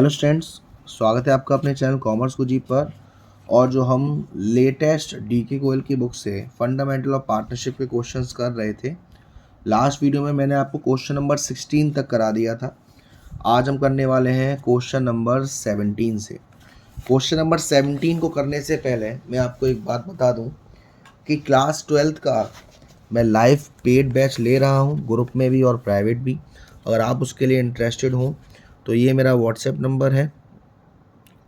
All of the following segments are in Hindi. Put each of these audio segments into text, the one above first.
हेलो स्टूडेंट्स, स्वागत है आपका अपने चैनल कॉमर्स गुरुजी पर। और जो हम लेटेस्ट डीके गोयल की बुक से फंडामेंटल ऑफ पार्टनरशिप के क्वेश्चंस कर रहे थे, लास्ट वीडियो में मैंने आपको क्वेश्चन नंबर 16 तक करा दिया था। आज हम करने वाले हैं क्वेश्चन नंबर 17 से। क्वेश्चन नंबर 17 को करने से पहले मैं आपको एक बात बता दूं कि क्लास 12th का मैं लाइव पेड बैच ले रहा हूं, ग्रुप में भी और प्राइवेट भी। अगर आप उसके लिए इंटरेस्टेड हो तो ये मेरा व्हाट्सएप नंबर है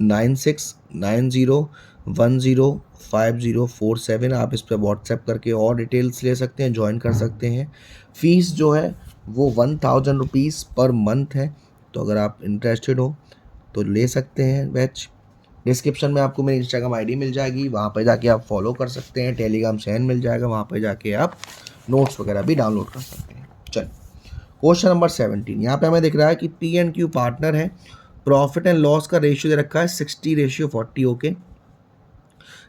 9690105047। आप इस पर व्हाट्सएप करके और डिटेल्स ले सकते हैं, ज्वाइन कर सकते हैं। फ़ीस जो है वो 1000 रुपीज़ पर मंथ है। तो अगर आप इंटरेस्टेड हो तो ले सकते हैं बैच। डिस्क्रिप्शन में आपको मेरी इंस्टाग्राम आईडी मिल जाएगी, वहाँ पर जाके आप फॉलो कर सकते हैं। टेलीग्राम चैनल मिल जाएगा, वहाँ पर जाके आप नोट्स वगैरह भी डाउनलोड कर सकते हैं। चलिए क्वेश्चन नंबर 17, यहाँ पे हमें दिख रहा है कि पी एंड क्यू पार्टनर है। प्रॉफिट एंड लॉस का रेशियो दे रखा है 60:40। ओके,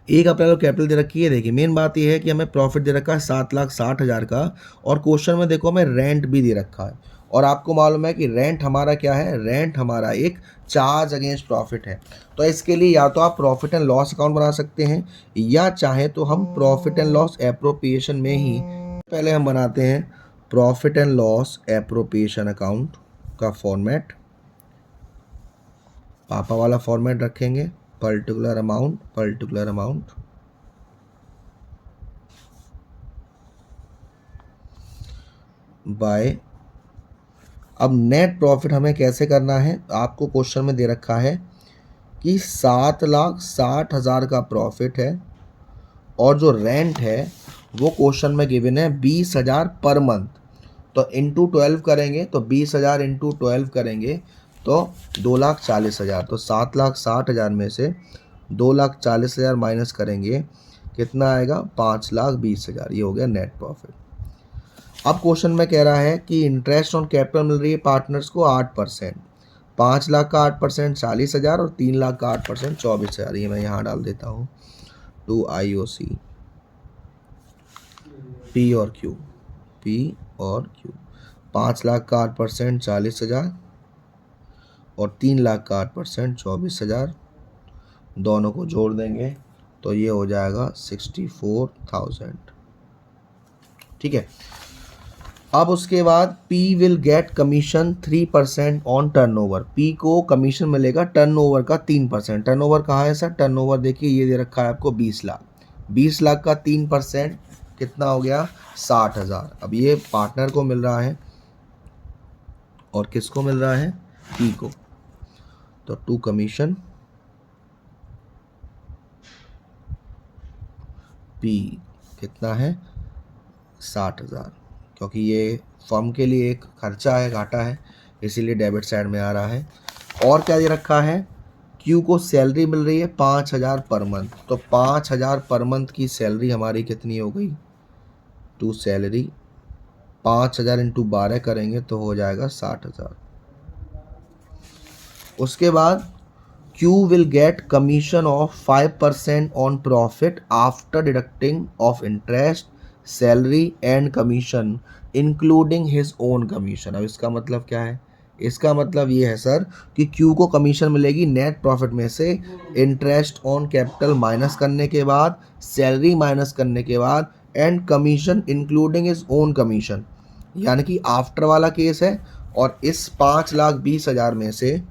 एक अप्रैल को कैपिटल दे रखी है। देखिए मेन बात यह है कि हमें प्रॉफिट दे रखा है 7,60,000 का, और क्वेश्चन में देखो हमें रेंट भी दे रखा है। और आपको मालूम है कि रेंट हमारा क्या है, रेंट हमारा एक चार्ज अगेंस्ट प्रॉफिट है। तो इसके लिए या तो आप प्रॉफिट एंड लॉस अकाउंट बना सकते हैं, या चाहे तो हम प्रॉफिट एंड लॉस एप्रोप्रिएशन में ही पहले हम बनाते हैं profit and loss appropriation account का फॉर्मेट। पापा वाला फॉर्मेट रखेंगे, पर्टिकुलर अमाउंट बाय। अब नेट प्रॉफिट हमें कैसे करना है, आपको क्वेश्चन में दे रखा है कि 7,60,000 का प्रॉफिट है, और जो रेंट है वो क्वेश्चन में गिवन है 20,000 पर मंथ। तो इंटू 12 करेंगे, तो 20,000 इंटू 12 करेंगे तो 2,40,000। तो 7,60,000 में से 2,40,000 माइनस करेंगे, कितना आएगा, 5,20,000। ये हो गया नेट प्रॉफिट। अब क्वेश्चन में कह रहा है कि इंटरेस्ट ऑन कैपिटल मिल रही है पार्टनर्स को 8%। 5 लाख का 8% 40,000, और 3 लाख का 8% 24,000। ये मैं यहाँ डाल देता हूँ टू IOC P और Q। 5 लाख का 8% 40,000, और 3 लाख का 8% 24,000, दोनों को जोड़ देंगे तो ये हो जाएगा 64,000। ठीक है। अब उसके बाद P will get commission 3% on turnover. P को कमीशन मिलेगा टर्नओवर का 3%। टर्नओवर कहाँ है सर, टर्नओवर देखिए ये दे रखा है आपको 20 लाख। 20 लाख का 3% कितना हो गया, 60,000। अब ये पार्टनर को मिल रहा है, और किसको मिल रहा है, P को। तो टू कमीशन P कितना है, 60,000, क्योंकि ये फर्म के लिए एक खर्चा है, घाटा है, इसीलिए डेबिट साइड में आ रहा है। और क्या दे रखा है, Q को सैलरी मिल रही है 5,000 पर मंथ। तो 5,000 पर मंथ की सैलरी हमारी कितनी हो गई, टू सैलरी 5,000 इंटू 12 करेंगे तो हो जाएगा 60,000। उसके बाद Q will get commission of 5% on profit after deducting of interest, salary and commission including his own commission। अब इसका मतलब क्या है, इसका मतलब ये है सर कि Q को कमीशन मिलेगी नेट प्रॉफिट में से, इंटरेस्ट ऑन कैपिटल माइनस करने के बाद, सैलरी माइनस करने के बाद, and commission including his own commission, यानी कि आफ्टर वाला केस है। और इस 5,20,000 में से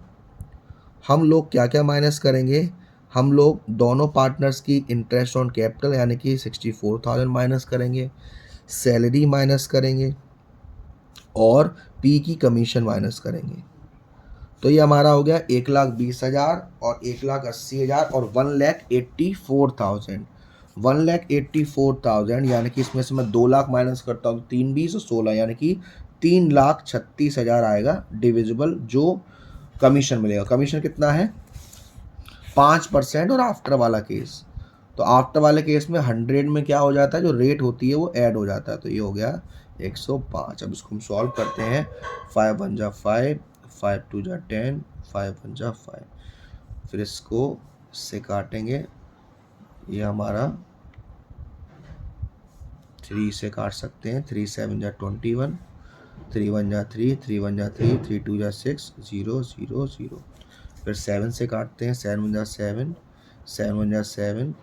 हम लोग क्या क्या माइनस करेंगे, हम लोग दोनों पार्टनर्स की इंटरेस्ट ऑन कैपिटल यानी कि 64,000 माइनस करेंगे, सैलरी माइनस करेंगे, और P की कमीशन माइनस करेंगे। तो ये हमारा हो गया 1,20,000 और 1,80,000 और 1,84,000। 1,84,000 यानी कि इसमें से मैं 2 लाख माइनस करता हूँ, 3 20 और 16, यानी कि 3,36,000 आएगा डिविजिबल जो कमीशन मिलेगा। कमीशन कितना है, 5%। और आफ्टर वाला केस, तो आफ्टर वाले केस में 100 में क्या हो जाता है, जो रेट होती है वो ऐड हो जाता है। तो ये हो गया 105। अब इसको हम सॉल्व करते हैं, 5 1 जा 5, 5 2 जा 10, 5 1 जा 5। फिर इसको से काटेंगे, ये हमारा 3 से काट सकते हैं, 3 7 जा 21, 3 1 जा 3, 3 1 जा 3, 3 2 जा 6, 0 0 0। फिर 7 से काटते हैं, 7 × 7, 7 × 7,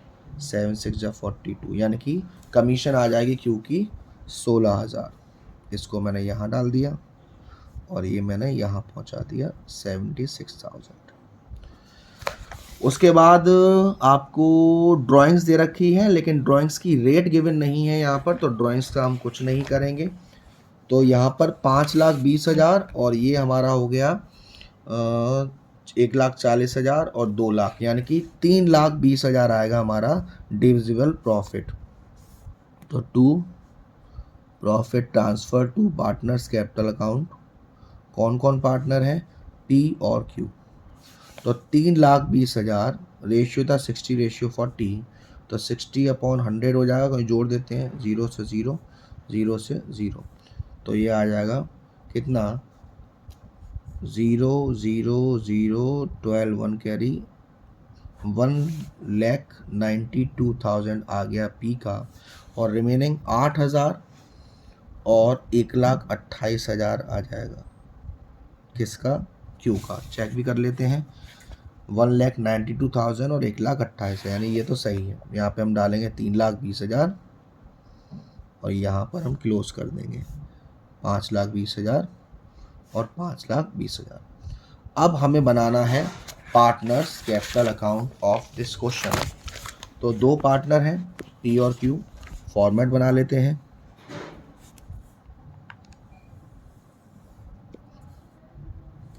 7 6 42, यानी कि कमीशन आ जाएगी क्यू की 16,000। इसको मैंने यहाँ डाल दिया और ये मैंने यहाँ पहुँचा दिया 76,000। उसके बाद आपको ड्राइंग्स दे रखी है, लेकिन ड्राइंग्स की रेट गिवन नहीं है यहाँ पर, तो ड्राइंग्स का हम कुछ नहीं करेंगे। तो यहाँ पर 5,20,000 और ये हमारा हो गया 1,40,000 और 2 लाख, यानी कि 3,20,000 आएगा हमारा डिविजिबल प्रॉफिट। तो to profit transfer to partners capital account, कौन कौन पार्टनर हैं, पी और क्यू। तो 3,20,000 रेशियो था 60:40, तो 60/100 हो जाएगा, कोई जोड़ देते हैं, 0 से 0, 0 से 0, तो ये आ जाएगा कितना, 0 0 0 12 1 कैरी, 1,92,000 आ गया पी का, और रिमेनिंग 8,000 और 1,28,000 आ जाएगा किसका, क्यू का। चेक भी कर लेते हैं, 1,92,000 और 1,28,000, यानी ये तो सही है। यहाँ पे हम डालेंगे 3,20,000 और यहाँ पर हम क्लोज कर देंगे 5,20,000 और 5,20,000। अब हमें बनाना है partners capital account of this question. तो 2 पार्टनर हैं पी और क्यू, फॉर्मेट बना लेते हैं।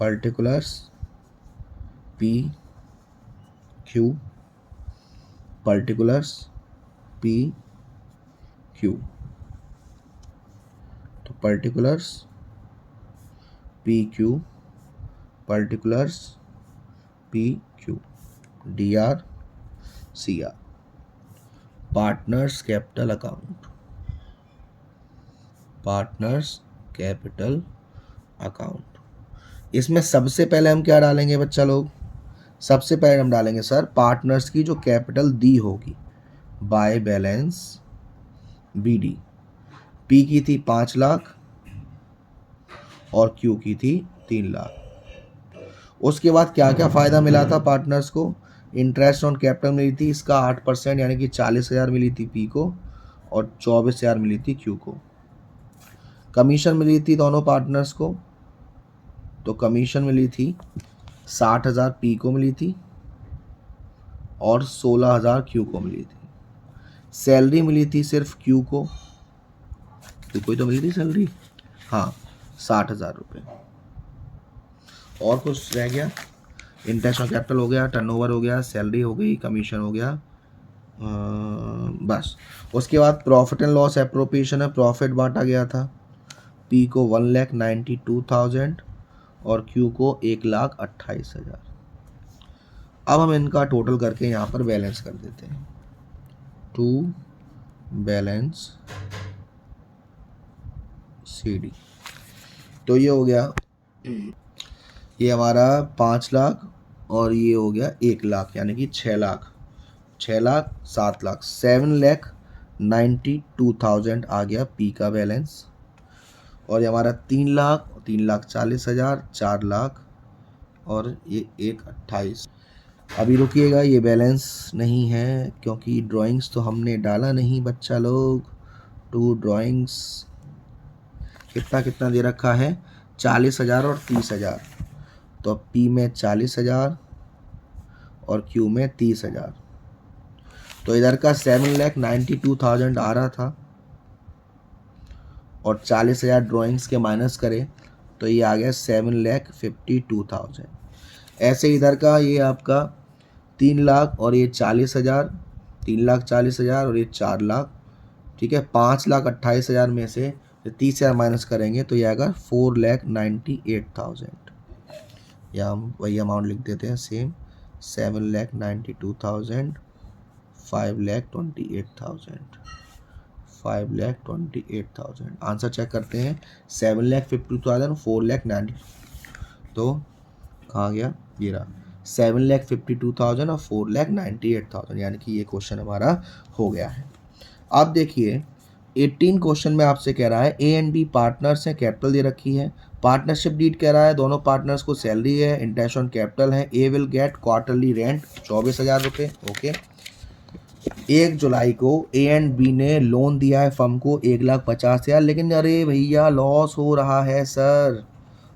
Particulars P Q, particulars P Q, तो particulars P Q, particulars P Q, DR CR, partners capital account, partners capital account. इसमें सबसे पहले हम क्या डालेंगे बच्चा लोग, सबसे पहले हम डालेंगे सर पार्टनर्स की जो कैपिटल दी होगी बाय बैलेंस BD। पी की थी 5 लाख और क्यू की थी 3 लाख। उसके बाद क्या क्या फ़ायदा मिला था पार्टनर्स को, इंटरेस्ट ऑन कैपिटल मिली थी इसका 8%, यानी कि 40,000 मिली थी पी को और 24,000 मिली थी क्यू को। कमीशन मिली थी दोनों पार्टनर्स को, तो कमीशन मिली थी 60,000 पी को मिली थी और 16,000 क्यू को मिली थी। सैलरी मिली थी सिर्फ क्यू को, कोई तो मिली थी सैलरी, हाँ 60,000 रुपये। और कुछ रह गया, इंटरेस्ट ऑन कैपिटल हो गया, टर्नओवर हो गया, सैलरी हो गई, कमीशन हो गया, बस। उसके बाद प्रॉफिट एंड लॉस एप्रोप्रिएशन है, प्रॉफिट बांटा गया था, पी को 1,92,000 और क्यू को 1,28,000। अब हम इनका टोटल करके यहाँ पर बैलेंस कर देते हैं, टू बैलेंस CD। तो ये हो गया, ये हमारा 5 लाख और ये हो गया 1 लाख, यानी कि 6 लाख, 6 लाख 7 लाख, 7,92,000 आ गया पी का बैलेंस। और ये हमारा 3 लाख, 3,40,000, 4 लाख और ये 1,28। अभी रुकिएगा, ये बैलेंस नहीं है क्योंकि ड्राइंग्स तो हमने डाला नहीं बच्चा लोग। टू ड्राइंग्स कितना कितना दे रखा है, 40,000 और 30,000, तो पी में 40,000 और क्यू में 30,000। तो इधर का 7,92,000 आ रहा था और 40,000 ड्राइंग्स के माइनस करें तो ये आ गया 7,52,000। ऐसे इधर का ये आपका 3 लाख और ये 40,000, 3,40,000 और ये 4 लाख, ठीक है। 5,28,000 में से 30,000 माइनस करेंगे तो ये आएगा 4,98,000। या हम वही अमाउंट लिख देते हैं सेम, 7,92,000, 5,28,000, 5,28,000। आंसर चेक करते हैं, 7,52,000, 4,90, तो कहाँ गया, ये रहा 7,52,000 और 4,98,000, यानी कि ये क्वेश्चन हमारा हो गया है। अब देखिए 18 क्वेश्चन में आपसे कह रहा है ए एंड बी पार्टनर्स हैं, कैपिटल दे रखी है, पार्टनरशिप डीड कह रहा है दोनों पार्टनर्स को सैलरी है, इंटरेस्ट ऑन कैपिटल है। ए विल गेट क्वार्टरली रेंट 24,000 रुपये। ओके, 1 जुलाई को ए एंड बी ने लोन दिया है फर्म को 1,50,000, लेकिन अरे भैया लॉस हो रहा है सर,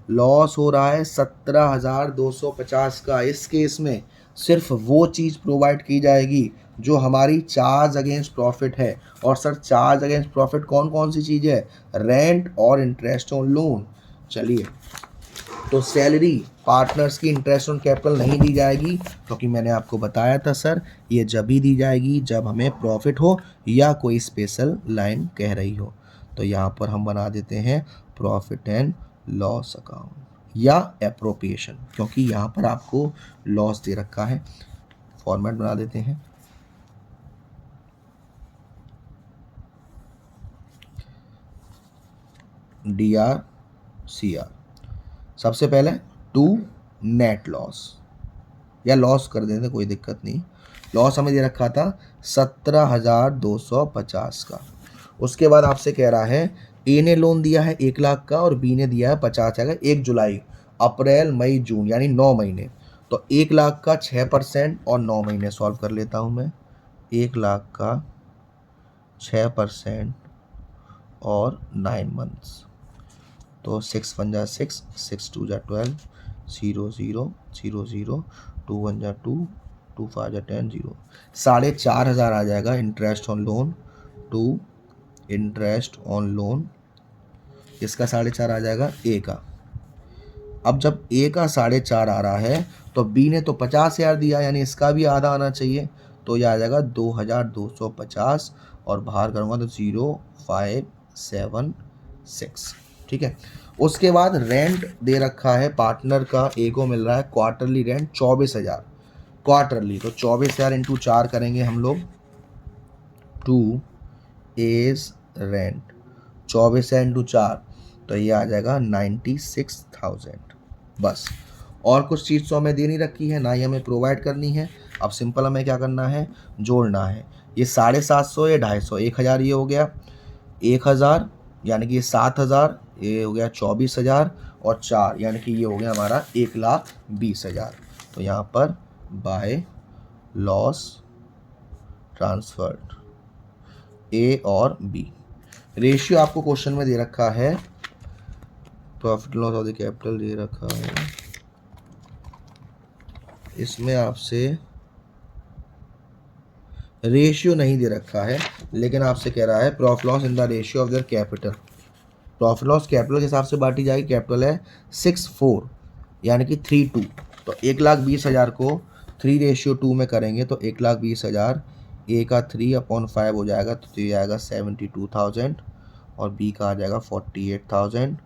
लॉस हो रहा है 17,250 का। इस केस में सिर्फ वो चीज़ प्रोवाइड की जाएगी जो हमारी चार्ज अगेंस्ट प्रॉफिट है। और सर चार्ज अगेंस्ट प्रॉफिट कौन कौन सी चीज़ है? रेंट और इंटरेस्ट ऑन लोन। चलिए, तो सैलरी पार्टनर्स की इंटरेस्ट ऑन कैपिटल नहीं दी जाएगी, क्योंकि मैंने आपको बताया था सर ये जब ही दी जाएगी जब हमें प्रॉफिट हो या कोई स्पेशल लाइन कह रही हो। तो यहाँ पर हम बना देते हैं प्रॉफिट एंड लॉस अकाउंट या एप्रोप्रिएशन, क्योंकि यहाँ पर आपको लॉस दे रखा है। फॉर्मेट बना देते हैं, DRCR। सबसे पहले टू नेट लॉस या लॉस कर देते, कोई दिक्कत नहीं। लॉस हमें दे रखा था 17,250 का। उसके बाद आपसे कह रहा है ए ने लोन दिया है 1 लाख का और बी ने दिया है 50,000 का। 1 जुलाई, अप्रैल, मई, जून यानी 9 महीने। तो 1 लाख का 6% और 9 महीने सॉल्व कर लेता हूँ मैं। 1 लाख का 6% और 9 मंथ्स, तो 6 1 जा 6, 6 2 जा 12, 0 0 0 0, 2 1 जा 2, 2 5 जा 10, 0। 4,500 आ जाएगा interest on loan to interest on loan. इसका 4,500 आ जाएगा ए का। अब जब ए का 4,500 आ रहा है तो बी ने तो 50,000 दिया, यानी इसका भी आधा आना चाहिए। तो यह आ जाएगा 2,250 और बाहर करूँगा तो 0,576। ठीक है। उसके बाद रेंट दे रखा है पार्टनर का, ए को मिल रहा है क्वार्टरली रेंट 24,000 क्वार्टरली। तो 24,000 इंटू 4 करेंगे हम लोग, 2 एज रेंट 24,000 इंटू 4, तो ये आ जाएगा 96,000। बस, और कुछ चीज़ तो हमें दे नहीं रखी है, ना ही हमें प्रोवाइड करनी है। अब सिंपल हमें क्या करना है, जोड़ना है। ये 750, ये 250, 1,000 ये हो गया, 1,000 यानी कि ये 7,000, ये हो गया 24,000 और 4 यानी कि ये हो गया हमारा 1,20,000। तो यहाँ पर बाय लॉस ट्रांसफर्ड ए और बी। रेशियो आपको क्वेश्चन में दे रखा है, profit loss of the capital दे रखा है, इसमें आपसे रेशियो नहीं दे रखा है, लेकिन आपसे कह रहा है profit loss in the ratio of their capital. Profit loss capital के हिसाब से बांटी जाएगी। कैपिटल है 6-4 यानी कि 3-2। तो 1,20,000 को 3:2 में करेंगे तो 1,20,000 ए का 3/5 हो जाएगा, तो ये आएगा 72,000 और बी का आ जाएगा 48,000।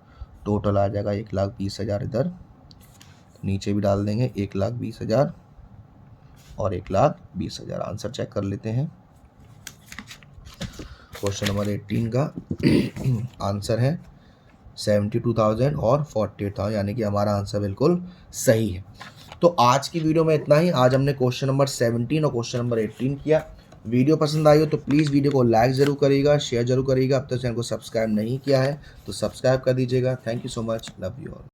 टोटल आ जाएगा 1,20,000। इधर नीचे भी डाल देंगे 1,20,000 और 1,20,000। आंसर चेक कर लेते हैं। क्वेश्चन नंबर 18 का आंसर है 72,000 और 48,000, यानी कि हमारा आंसर बिल्कुल सही है। तो आज की वीडियो में इतना ही। आज हमने क्वेश्चन नंबर 17 और क्वेश्चन नंबर 18 किया। वीडियो पसंद आई हो तो प्लीज़ वीडियो को लाइक ज़रूर करिएगा, शेयर जरूर करिएगा। अब तक चैनल को सब्सक्राइब नहीं किया है तो सब्सक्राइब कर दीजिएगा। Thank you so much, love you all.